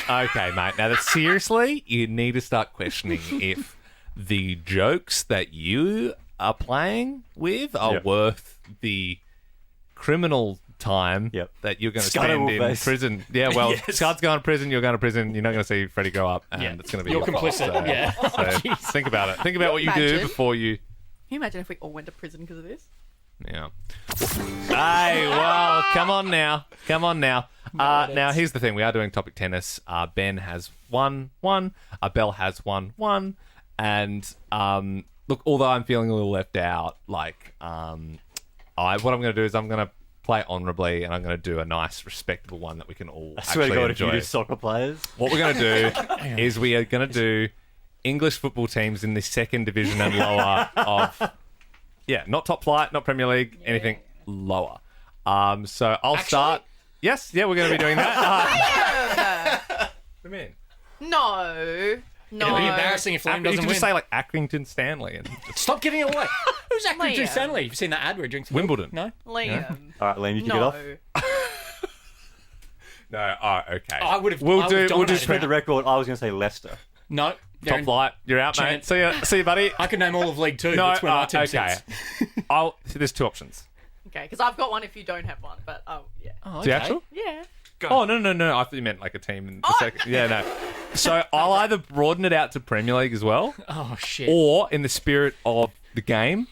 Okay, mate. Now, seriously, you need to start questioning if the jokes that you are playing with are worth the criminal time that you're going to spend in prison. Yeah, well, Scott's going to prison, you're going to prison, you're not going to see Freddie grow up, and it's going to be you're complicit. So think about it. Think about what you do before you... Can you imagine if we all went to prison because of this? Yeah. Hey, well, come on now. Now, here's the thing. We are doing topic tennis. Ben has one. Belle has one. And, look, although I'm feeling a little left out, like, what I'm going to do is I'm going to play honourably, and I'm going to do a nice, respectable one that we can all actually I swear to God, enjoy. if you do soccer players. What we're going to do is we are going to do English football teams in the second division and lower of... Yeah, not top flight, not Premier League, anything lower. So I'll start... Yes, we're going to be doing that. What do you mean? No. It'll be embarrassing if Liam You doesn't can win. just say, like, Accrington Stanley. And Stop giving it away. Who's Accrington Liam. Stanley? You've seen that ad where he drinks milk? Wimbledon. No? Liam. All right, Liam, you can get No. off. No, okay. I would have. We'll dominated just For the record, I was going to say Leicester. No. top flight. You're out, mate. Chance. See you, buddy. I could name all of League Two. No, That's where my team okay. sits. So there's two options. Okay, because I've got one if you don't have one, but yeah. Oh, The actual? Yeah. Oh, no. I thought you meant like a team in the second. Yeah, no. So I'll either broaden it out to Premier League as well, Oh shit. or in the spirit of the game,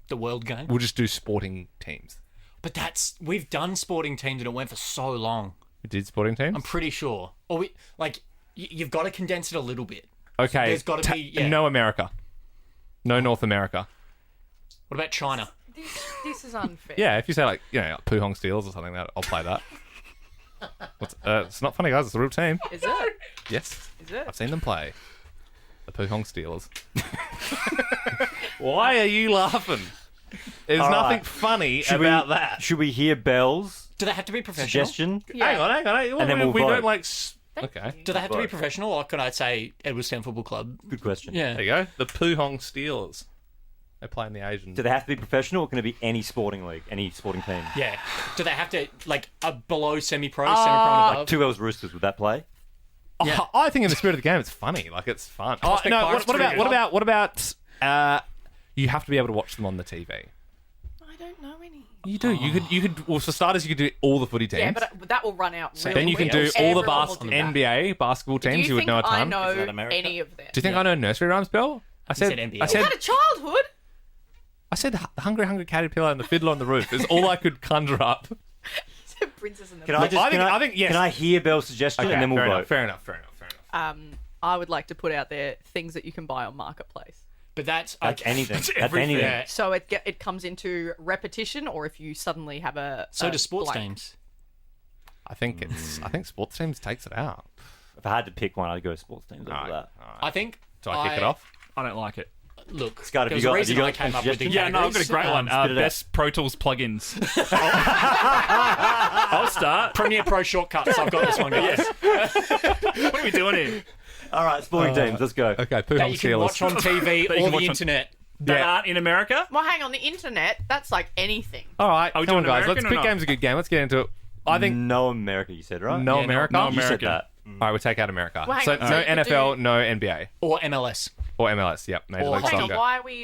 The world game. we'll just do sporting teams. But we've done sporting teams and it went for so long. We did sporting teams? I'm pretty sure. Or you've got to condense it a little bit. Okay. There's gotta be, yeah. No America. No North America. What about China? This is unfair. Yeah, if you say like, Puhong Steelers or something, I'll play that. It's not funny, guys. It's a real team. Is it? Yes. Is it? I've seen them play. The Puhong Steelers. Why are you laughing? There's All nothing right. funny about that. Should we hear Bell's Do they have to be professional? suggestion? Yeah. Hang on. And then we'll we vote. don't like... Thank Okay. you. Do they have to be Vote. professional, or can I say Edwardstown Football Club? Good question. Yeah. There you go. The Puhong Steelers. They play in the Asian... Do they have to be professional, or can it be any sporting league, any sporting team? Yeah. Do they have to, below semi-pro, semi-pro and above? Two L's Roosters, would that play? Yeah. I think in the spirit of the game, it's funny. Like, it's fun. Prospect No, Pirates what pretty good. what about you have to be able to watch them on the TV? I don't know any. You do. You could. Well, for starters, you could do all the footy teams. Yeah, but that will run out. Really then you can quick. do all the Everyone will do that. NBA basketball Do teams. you would think know a I ton. know Is that America? any of them? Do you think I know nursery rhymes, Bill? I said said NBA. I You said had a childhood. I said the hungry caterpillar and the fiddler on the roof is all I could conjure up. Princess and the Can I just? I think yes. Can I hear Bell's suggestion Okay, and then we'll fair vote? enough. Fair enough. I would like to put out there things that you can buy on Marketplace. But that's That's anything. That's everything. anything. Yeah. So it comes into repetition, or if you suddenly have a So do sports blank. teams. I think sports teams takes it out. If I had to pick one, I'd go sports teams over Alright, that. alright. I think. Do I kick it off? I don't like it. Look, Scott, have there you was a got- reason have you I got came some up with the suggestions? Yeah, no, I've got a great one. spit it out. Best Pro Tools plugins. I'll start. Premiere Pro shortcuts. I've got this one, guys. What are we doing here? All right, sporting teams. Let's go. Okay, That Puhong you can Steelers. watch on TV That you or can the watch on- internet. That aren't in America? Well, hang on. The internet, that's like anything. All right, Are we come on, doing guys. American Let's or pick not? game's a good game. Let's get into it. I think No America, you said, right? no Yeah, America. no You said American. that. All right, we'll take out America. Well, hang so on, no so you could NFL, do- no NBA Or MLS. or MLS. Yep, Major Or League Hang on. Soccer.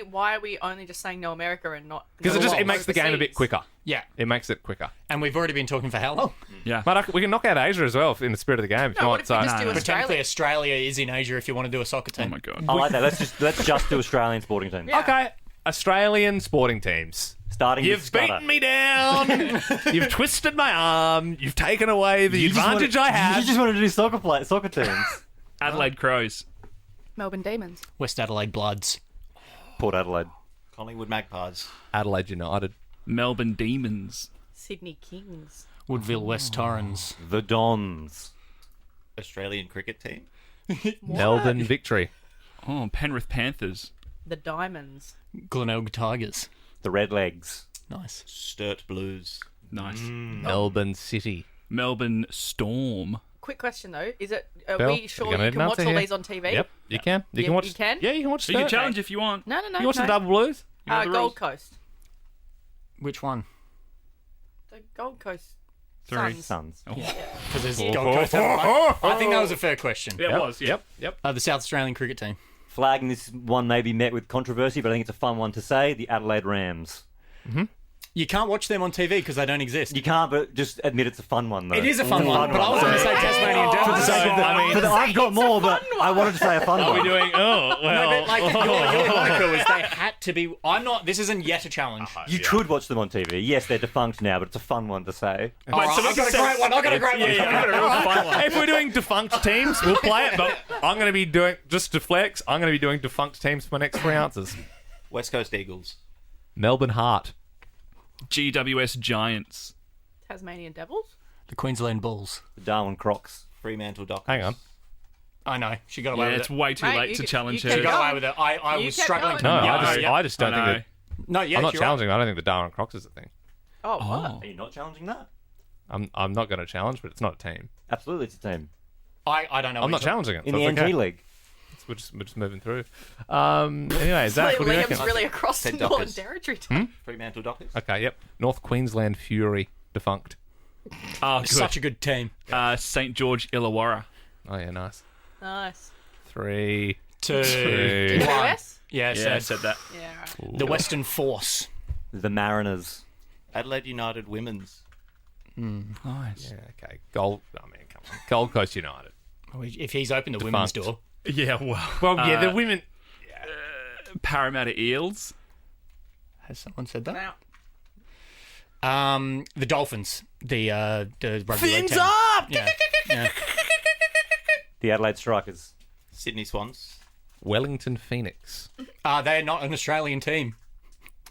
Why are we only just saying no America and not? Because no it makes the game a bit overseas? quicker. Yeah. It makes it quicker. And we've already been talking for how long? Yeah. But we can knock out Asia as well in the spirit of the game. If you No, what want. if we just do no. But technically, Australia? Australia is in Asia if you want to do a soccer Oh team. my god. I like that. Let's just do Australian sporting teams. Yeah. Okay, Australian sporting teams. Starting with You've Scudder. beaten me down. You've twisted my arm. You've taken away the You just advantage wanted- I had. You just wanted to do soccer teams. Adelaide Crows. Melbourne Demons. West Adelaide Bloods. Port Adelaide. Collingwood Magpies. Adelaide United. Melbourne Demons. Sydney Kings. Woodville West Torrens. The Dons. Australian cricket team. Melbourne Victory. Oh, Penrith Panthers. The Diamonds. Glenelg Tigers. The Redlegs. Nice. Sturt Blues. Nice. Melbourne City. Melbourne Storm. Quick question though: Is it? Are Belle, we sure you gonna you need an can watch answer all here? these on TV? Yep, you can. You Yeah, can watch. you can? Yeah, you can watch. You can Sturt. challenge if you want. No. You watch no. the Double Blues. You know the Gold rules. Coast. Which one? The Gold Coast. Three. Suns. Suns. Because there's Gold Coast. I think that was a fair question. It was. Yeah. Yep. The South Australian cricket team. Flagging this one may be met with controversy, but I think it's a fun one to say. The Adelaide Rams. You can't watch them on TV because they don't exist. You can't, but just admit it's a fun one, though. It is a fun one, but I was going to say Tasmanian For the Devils. sake of the, I mean- I've got more, but I wanted to say a fun Are we one. doing? Oh, well. No, but like your logical is they had to be. I'm not. This isn't yet a challenge. You could watch them on TV. Yes, they're defunct now, but it's a fun one to say. All right, so I we got a can great say- one. I got a great one. Yeah, I got a real fun one. If we're doing defunct teams, we'll play it. But I'm going to be doing just to flex. I'm going to be doing defunct teams for my next 3 answers. West Coast Eagles. Melbourne Heart. GWS Giants. Tasmanian Devils. The Queensland Bulls. The Darwin Crocs. Fremantle Dockers. Hang on. I know. She got Yeah, away it's with it. way too Mate, late you to could- challenge you She her. could got away with it. I You was kept struggling going. to. No, Yeah, I just don't think that. No, yeah, I'm not you're right. challenging. I don't think the Darwin Crocs is a thing. Oh, Oh. what? Are you not challenging that? I'm not going to challenge, but it's not a team. Absolutely, it's a team. I don't know. I'm what not you're- challenging it. In so the it's NT okay. League. We're just moving through. Anyway, Zach, what do you Liam's reckon? really across the Said Northern Dockers. Territory. Fremantle Dockers. Okay, yep. North Queensland Fury defunct. Oh, good. Such a good team. St George Illawarra. Oh yeah, nice. Nice. 3, Two. 2. US? Yes, Yeah, I yes. said that. Yeah, right. The Western Force. The Mariners. Adelaide United Women's. Nice. Yeah, okay. Gold. I mean, come on. Gold Coast United. If he's opened the women's Defunct. door. Yeah, well. Well, yeah, the women. Parramatta Eels. Has someone said that? Now, The Dolphins. The rugby league Fins team. up. Yeah. Yeah. The Adelaide Strikers. Sydney Swans. Wellington Phoenix. They're not an Australian team.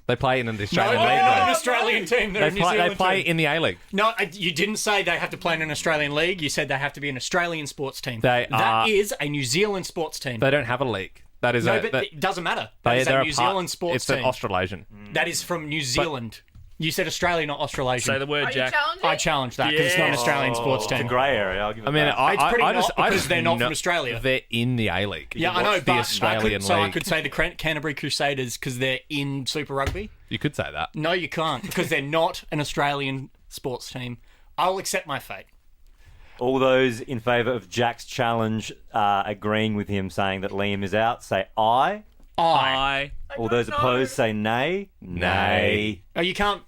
They play in the No, Australian they're League. not an though. Australian team. They're a They New play. Zealand They play team. in the A League. No, you didn't say they have to play in an Australian league. You said they have to be an Australian sports team. They That are- is a New Zealand sports team. They don't have a league. That is No, a. but that, it doesn't matter. That is they're a New part- Zealand sports It's team. an Australasian. That is from New Zealand. You said Australia, not Australasian. Say the word, are you Jack. challenging? I challenge that because it's not an Australian sports It's a team. grey area. I'll give it I mean, that. I, It's pretty I just, not I because just they're not from know Australia. They're in the A League. Yeah, I know, the but Australian I League. could say the Canterbury Crusaders because they're in Super Rugby. You could say that. No, you can't because they're not an Australian sports team. I'll accept my fate. All those in favour of Jack's challenge agreeing with him saying that Liam is out, say aye. I. All those opposed say nay. Nay. Oh, you can't.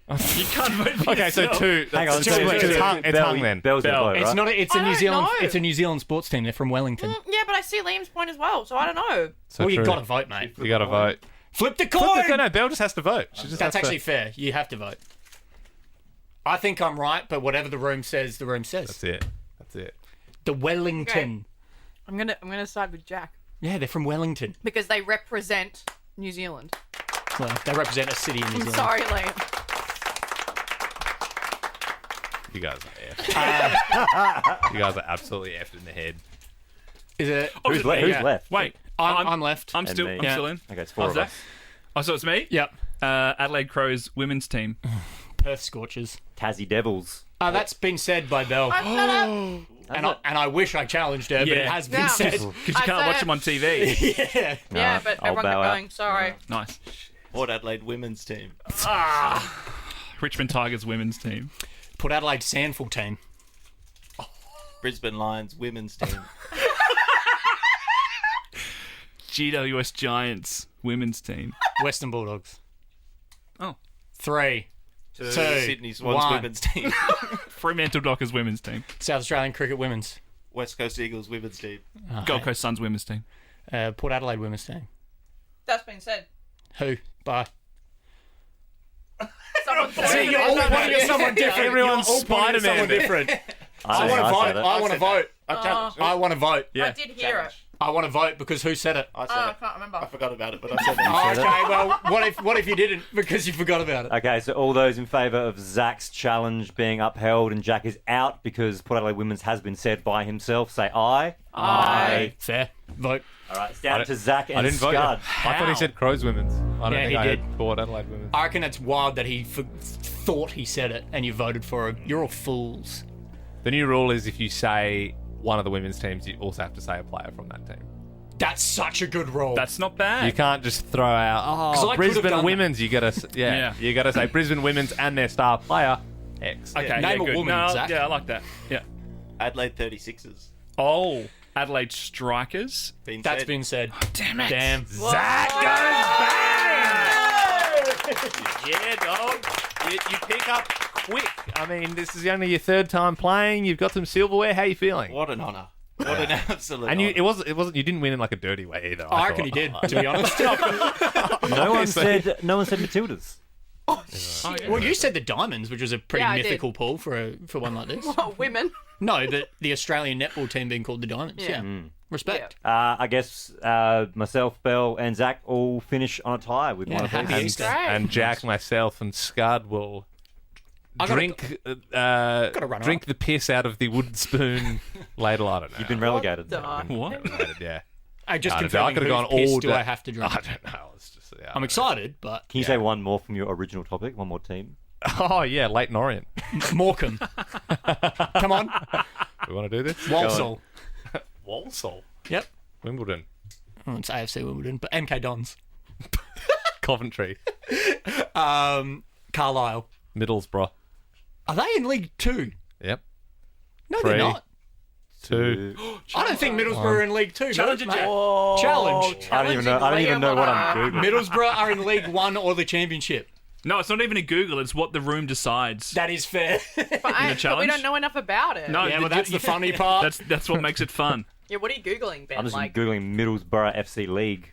You can't vote for Okay, so yourself. two. Hang on, It's, two, it's, two, it's two. hung, it's hung then. Bell's Bell. vote, It's right? not. It's a I New don't Zealand. know. It's a New Zealand sports team. They're from Wellington. Yeah, but I see Liam's point as well, so I don't know. So Well, you've true. got to vote, mate. You got to vote. Flip the coin. No, Belle just has to vote. She just That's has actually to. fair. You have to vote. I think I'm right, but whatever the room says, the room says. That's it. That's it. The Wellington. I'm gonna side with Jack Yeah, they're from Wellington. because they represent New Zealand. Well, they represent a city in New I'm Zealand. sorry, Liam. You guys are effed. You guys are absolutely effed in the head. Is it? Oh, is it me? Who's Yeah. left? Wait, I'm left. I'm And still. me. I'm Yeah. still in. Okay, it's Oh, four of Zach? us. Oh, so it's me. Yep. Adelaide Crows women's team. Perth Scorchers. Tassie Devils. That's been said by Belle. And I wish I challenged her, but it Yeah. has been Yeah. said. Because you I can't say watch it. them on TV. Yeah. Yeah, but I'll everyone bow kept out. going. Sorry. Nice. Port Adelaide Women's Team. Richmond Tigers women's team. Port Adelaide Sandful team. Brisbane Lions Women's Team. GWS Giants women's team. Western Bulldogs. Oh. 3. Two, Sydney Swans one. Women's Team. Fremantle Dockers women's team. South Australian Cricket Women's. West Coast Eagles Women's Team. Gold Coast Suns women's team. Port Adelaide Women's team. That's been said. Who? Bye. Someone said See, it. you're all pointing at someone different. Everyone's You're all pointing at someone Spider-Man. different. I said- want to I vote. said it. I want to vote. I want to vote. Yeah. I did hear it. I want to vote because who said it? I said Oh, I it. can't remember. I forgot about it, but I said it. Oh, okay, well, what if you didn't because you forgot about it? Okay, so all those in favour of Zach's challenge being upheld and Jack is out because Port Adelaide Women's has been said by himself, say aye. Aye. Fair. Vote. All right, it's down to Zach and I didn't vote. Scud. I thought he said Crows women's. I don't Yeah, think he I did. had Port Adelaide women's. I reckon it's wild that he thought he said it and you voted for it. You're all fools. The new rule is if you say one of the women's teams, you also have to say a player from that team. That's such a good rule. That's not bad. You can't just throw out, 'Cause I oh, could've done Brisbane that. women's. You gotta, Yeah. you gotta say Brisbane women's and their star player. X. Okay, Name a good. woman, No, Zach. yeah, I like that. Yeah. Adelaide 36ers. Oh, Adelaide Strikers. That's said. been said. Damn it. Damn. Zach goes back! Yeah, dog. You pick up quick. I mean, this is only your third time playing. You've got some silverware. How you feeling? What an honour. What an absolute And honour. it wasn't. You didn't win in like a dirty way either. I reckon he did, to be honest. No one said Matildas. Well, you said the Diamonds, which was a pretty Yeah, I did. mythical pull for one like this. Women. No, the Australian netball team being called the Diamonds. Yeah. Yeah. Respect. I guess myself, Bell, and Zach all finish on a tie with one of happy these. Easter. Great. And Jack, myself, and Scud will I gotta- drink run drink the piss out of the wooden spoon later. I don't know. You've been relegated. the- What? Relegated, yeah. I just I confirming could've whose gone piss all do day. I have to drink? I don't know. It's just. Yeah, I I'm don't know. excited, but Can you say one more from your original topic? One more team? Oh yeah, Leighton Orient. Morecambe. Come on. We want to do this? Walsall. Walsall. Yep. Wimbledon. Oh, it's AFC Wimbledon, but MK Dons. Coventry. Carlisle. Middlesbrough. Are they in League Two? Yep. No, 3, they're not. 2. I don't think Middlesbrough are in League Two. Challenger mate. Jack. Challenge. I don't even know what I'm Googling. Middlesbrough are in League One or the Championship. No, it's not even a Google. It's what the room decides. That is fair. But we challenge? don't know enough about it. No, Yeah, well, that's the funny part. That's what makes it fun. Yeah, what are you Googling, Ben? I'm just Like, Googling Middlesbrough FC League.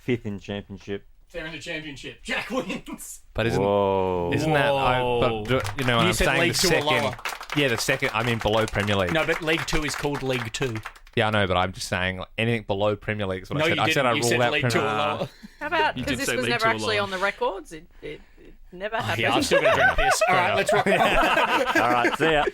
5th in Championship. They're in the Championship. Jack wins. But isn't Whoa. that? Whoa. You know, You I'm said saying League the Two or second. lower. Yeah, the second. I mean, below Premier League. No, but League Two is called League Two. Yeah, I know, but I'm just saying like, anything below Premier League is what No, I said. you I didn't. said I You ruled said out League Two or Premier. lower. how about You because did this say was League never Two or actually lower. on the records? It never happened. Yeah, I'm still going to drink this. All right, let's rock. All right, see ya.